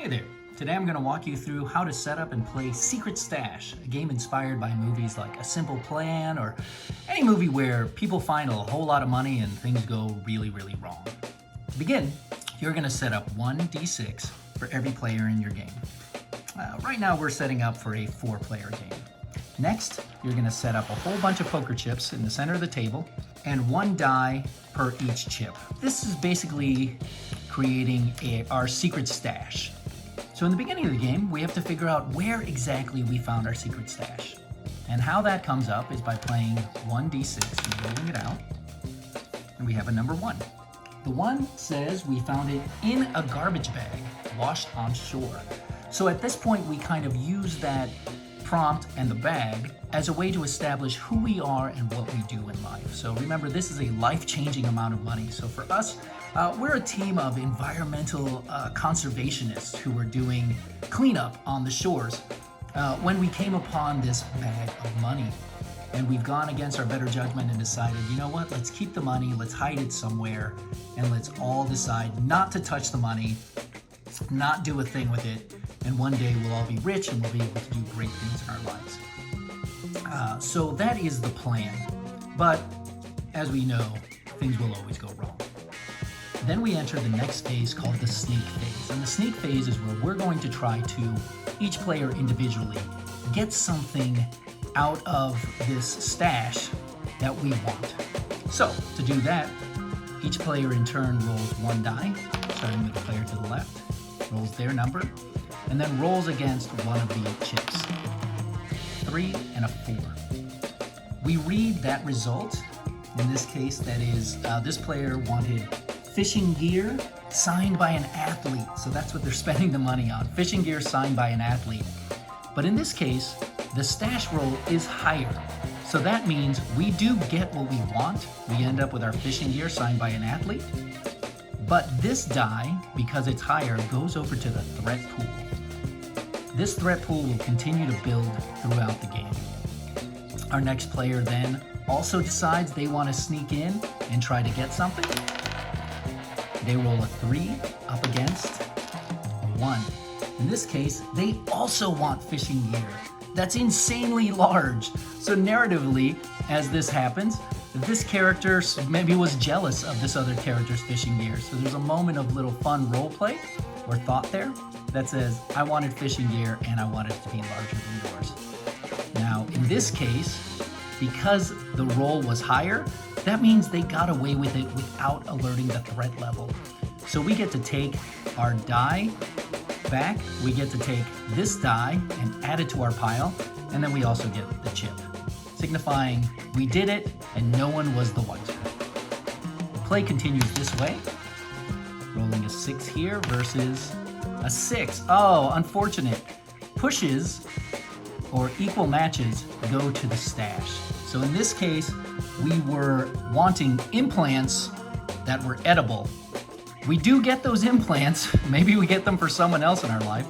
Hey there. Today I'm going to walk you through how to set up and play Secret Stash, a game inspired by movies like A Simple Plan or any movie where people find a whole lot of money and things go really wrong. To begin, you're going to set up 1d6 for every player in your game. Right now we're setting up for a 4-player game. Next, you're going to set up a whole bunch of poker chips in the center of the table and 1 die per each chip. This is basically creating our secret stash. So in the beginning of the game, we have to figure out where exactly we found our secret stash. And how that comes up is by playing 1d6 and rolling it out. And we have a number 1. The 1 says we found it in a garbage bag washed on shore. So at this point, we kind of use that prompt and the bag as a way to establish who we are and what we do in life. So remember, this is a life-changing amount of money. So for us, we're a team of environmental conservationists who were doing cleanup on the shores when we came upon this bag of money. And we've gone against our better judgment and decided, you know what, let's keep the money, let's hide it somewhere, and let's all decide not to touch the money, not do a thing with it, and one day we'll all be rich and we'll be able to do great things in our lives. So that is the plan. But as we know, things will always go wrong. Then we enter the next phase called the sneak phase. And the sneak phase is where we're going to try to, each player individually, get something out of this stash that we want. So to do that, each player in turn rolls 1 die, starting with the player to the left, rolls their number, and then rolls against one of the chips. 3 and a 4. We read that result. In this case, that is, this player wanted fishing gear signed by an athlete. So that's what they're spending the money on. Fishing gear signed by an athlete. But in this case, the stash roll is higher. So that means we do get what we want. We end up with our fishing gear signed by an athlete. But this die, because it's higher, goes over to the threat pool. This threat pool will continue to build throughout the game. Our next player then also decides they want to sneak in and try to get something. They roll a 3 up against a 1. In this case, they also want fishing gear. That's insanely large. So narratively, as this happens, this character maybe was jealous of this other character's fishing gear. So there's a moment of little fun role play or thought there that says, I wanted fishing gear and I wanted it to be larger than yours. Now, in this case, because the roll was higher, that means they got away with it without alerting the threat level. So we get to take our die back, we get to take this die and add it to our pile, and then we also get the chip, signifying we did it and no one was the wiser. The play continues this way, rolling a 6 here versus a 6. Oh, unfortunate. Pushes or equal matches go to the stash. So in this case, we were wanting implants that were edible. We do get those implants. Maybe we get them for someone else in our life.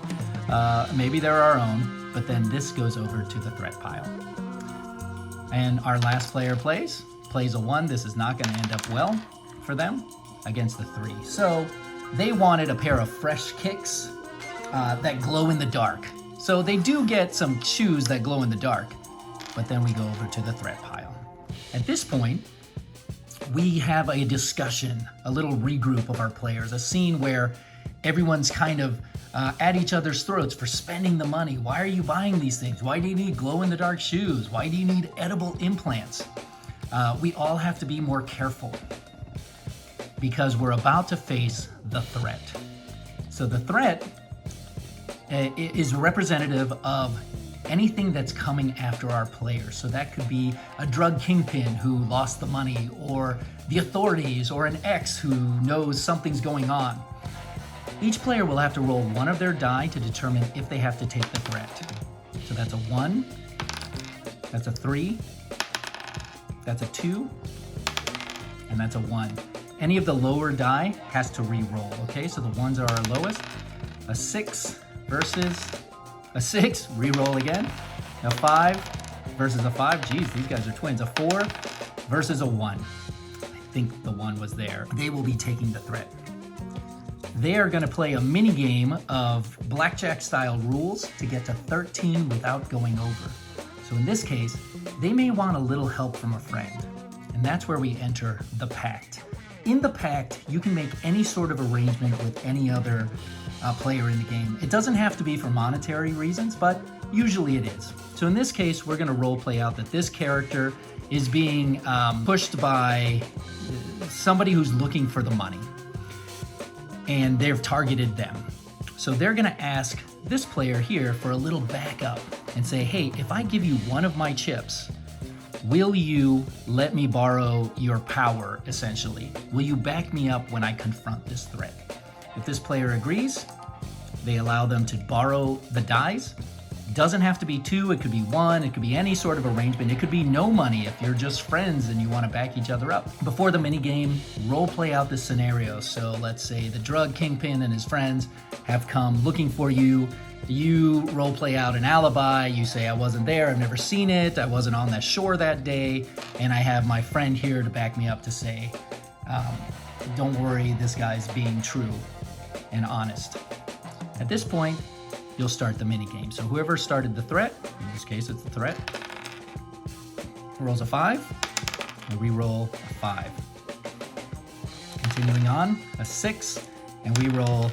Maybe they're our own, but then this goes over to the threat pile. And our last player plays a 1. This is not going to end up well for them against the 3. So they wanted a pair of fresh kicks that glow in the dark. So they do get some shoes that glow in the dark, but then we go over to the threat pile. At this point, we have a discussion, a little regroup of our players, a scene where everyone's kind of at each other's throats for spending the money. Why are you buying these things? Why do you need glow-in-the-dark shoes? Why do you need edible implants? We all have to be more careful because we're about to face the threat. So the threat is representative of anything that's coming after our players. So that could be a drug kingpin who lost the money, or the authorities, or an ex who knows something's going on. Each player will have to roll 1 of their die to determine if they have to take the threat. So that's a 1, that's a 3, that's a 2, and that's a 1. Any of the lower die has to re-roll, okay? So the 1s are our lowest. A 6 versus a 6, re-roll again. A 5 versus a 5. Geez, these guys are twins. A 4 versus a 1. I think the 1 was there. They will be taking the threat. they are going to play a mini game of blackjack style rules to get to 13 without going over. So in this case, they may want a little help from a friend. And that's where we enter the pact. In the pact, you can make any sort of arrangement with any other player in the game. It doesn't have to be for monetary reasons, but usually it is. So in this case, we're going to role play out that this character is being pushed by somebody who's looking for the money, and they've targeted them. So they're going to ask this player here for a little backup and say, hey, if I give you one of my chips, will you let me borrow your power, essentially? Will you back me up when I confront this threat? If this player agrees, they allow them to borrow the dice. Doesn't have to be 2, it could be 1, it could be any sort of arrangement. It could be no money if you're just friends and you want to back each other up. Before the minigame, role play out this scenario. So let's say the drug kingpin and his friends have come looking for you. You role play out an alibi. You say, I wasn't there, I've never seen it, I wasn't on that shore that day, and I have my friend here to back me up to say, don't worry, this guy's being true and honest. At this point, you'll start the minigame. So whoever started the threat, in this case it's the threat, rolls a 5, and we roll a 5. Continuing on, a 6, and we roll,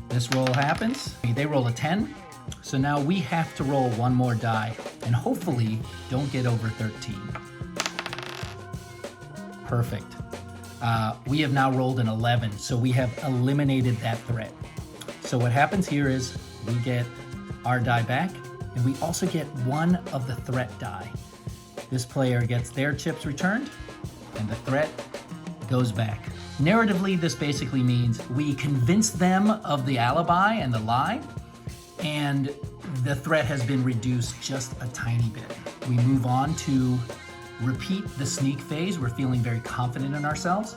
this roll happens, they roll a 10, so now we have to roll one more die, and hopefully don't get over 13. Perfect. We have now rolled an 11, so we have eliminated that threat. So what happens here is we get our die back, and we also get one of the threat die. This player gets their chips returned, and the threat goes back. Narratively, this basically means we convince them of the alibi and the lie, and the threat has been reduced just a tiny bit. We move on to repeat the sneak phase. We're feeling very confident in ourselves,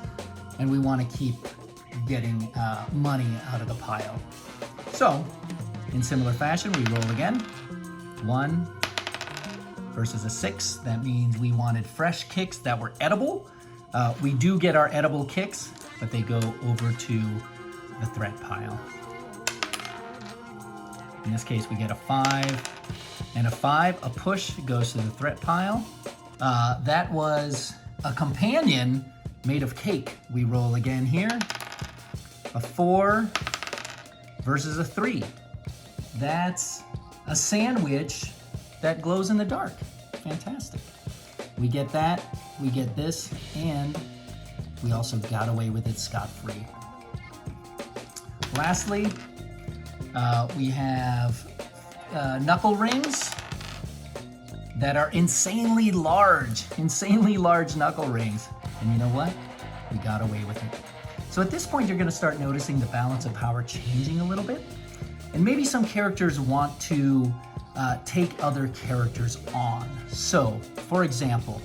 and we want to keep getting money out of the pile. So, in similar fashion, we roll again. 1 versus a 6. That means we wanted fresh kicks that were edible. We do get our edible kicks, but they go over to the threat pile. In this case, we get a 5 and a 5. A push goes to the threat pile. That was a companion made of cake. We roll again here. A 4 versus a 3. That's a sandwich that glows in the dark. Fantastic. We get that, we get this, and we also got away with it scot-free. Lastly, we have knuckle rings that are insanely large knuckle rings. And you know what? We got away with it. So at this point, you're going to start noticing the balance of power changing a little bit. And maybe some characters want to take other characters on. So, for example,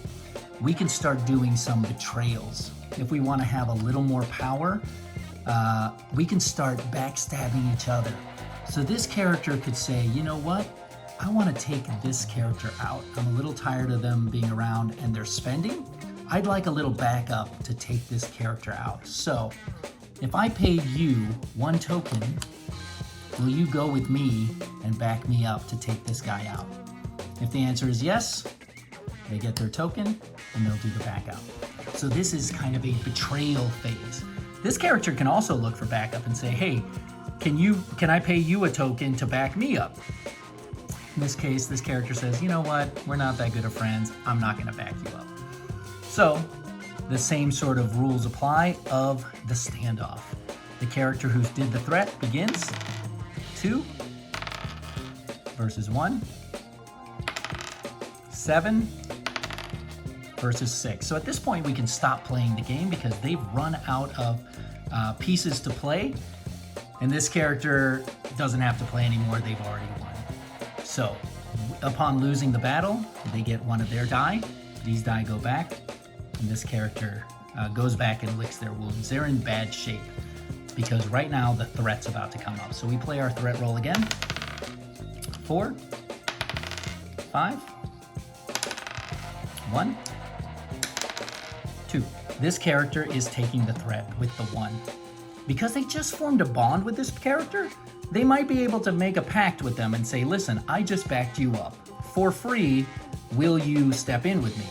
we can start doing some betrayals. If we want to have a little more power, we can start backstabbing each other. So this character could say, you know what? I want to take this character out. I'm a little tired of them being around and they're spending. I'd like a little backup to take this character out. So if I paid you 1 token, will you go with me and back me up to take this guy out? If the answer is yes, they get their token and they'll do the backup. So this is kind of a betrayal phase. This character can also look for backup and say, hey, can I pay you a token to back me up? In this case, this character says, you know what, we're not that good of friends, I'm not gonna back you up. So the same sort of rules apply of the standoff. The character who did the threat begins. 2 versus 1. 7 versus 6. So at this point, we can stop playing the game because they've run out of pieces to play. And this character doesn't have to play anymore, they've already won. So upon losing the battle, they get one of their die. These die go back, and this character goes back and licks their wounds. They're in bad shape because right now the threat's about to come up. So we play our threat roll again. 4, 5, 1, 2. This character is taking the threat with the 1. because they just formed a bond with this character, they might be able to make a pact with them and say, listen, I just backed you up. For free, will you step in with me?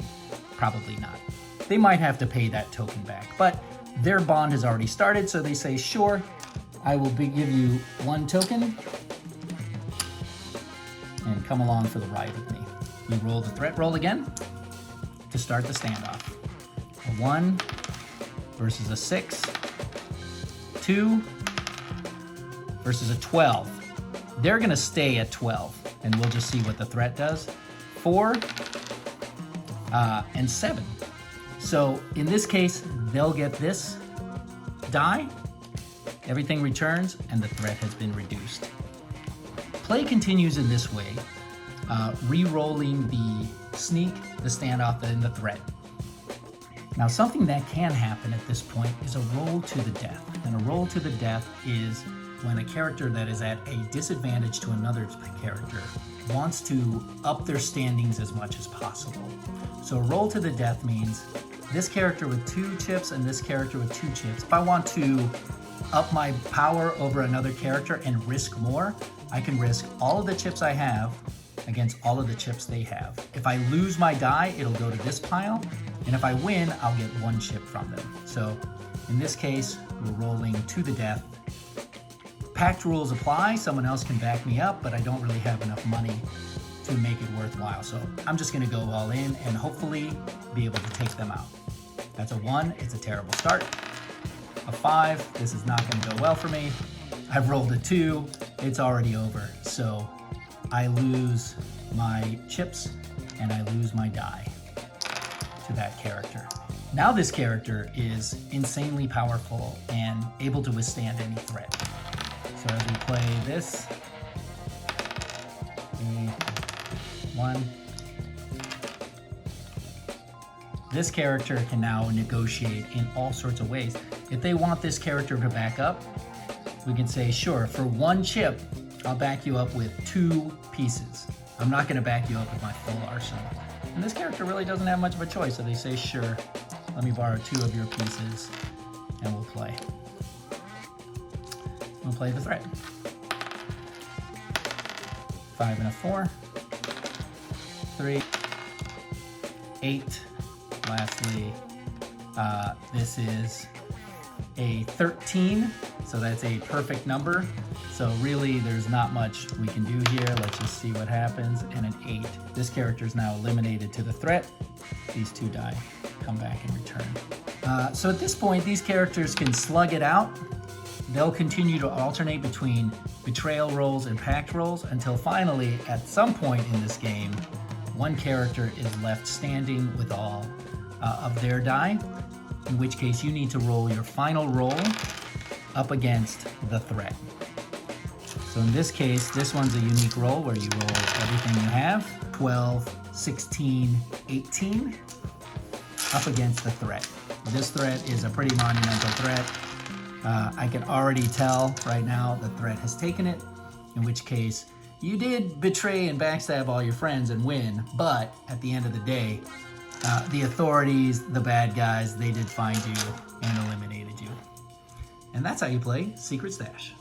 Probably not. They might have to pay that token back, but their bond has already started, so they say, sure, I will give you 1 token and come along for the ride with me. We roll the threat roll again to start the standoff. A 1 versus a 6, 2 versus a 12. They're gonna stay at 12, and we'll just see what the threat does. 4 and 7. So in this case, they'll get this die, everything returns, and the threat has been reduced. Play continues in this way, re-rolling the sneak, the standoff, and the threat. Now, something that can happen at this point is a roll to the death. And a roll to the death is when a character that is at a disadvantage to another character wants to up their standings as much as possible. So a roll to the death means this character with 2 chips and this character with 2 chips. If I want to up my power over another character and risk more, I can risk all of the chips I have against all of the chips they have. If I lose my die, it'll go to this pile, and if I win, I'll get 1 chip from them. So in this case, we're rolling to the death. Pact rules apply, someone else can back me up, but I don't really have enough money to make it worthwhile. So I'm just gonna go all in and hopefully be able to take them out. That's a 1, it's a terrible start. A 5, this is not gonna go well for me. I've rolled a 2, it's already over. So I lose my chips and I lose my die to that character. Now this character is insanely powerful and able to withstand any threat. So as we play this, 1, this character can now negotiate in all sorts of ways. If they want this character to back up, we can say, sure, for 1 chip, I'll back you up with 2 pieces. I'm not gonna back you up with my full arsenal. And this character really doesn't have much of a choice, so they say, sure, let me borrow 2 of your pieces, and we'll play. We'll play the threat. 5 and a 4, 3, 8. Lastly, this is a 13, so that's a perfect number. So really, there's not much we can do here. Let's just see what happens. And an 8. This character is now eliminated to the threat. These 2 die, come back and return. So at this point, these characters can slug it out. They'll continue to alternate between betrayal rolls and pact rolls until finally, at some point in this game, 1 character is left standing with all of their die, in which case you need to roll your final roll up against the threat. So in this case, this one's a unique roll where you roll everything you have, 12, 16, 18, up against the threat. This threat is a pretty monumental threat. I can already tell right now the threat has taken it, in which case you did betray and backstab all your friends and win, but at the end of the day, the authorities, the bad guys, they did find you and eliminated you. And that's how you play Secret Stash.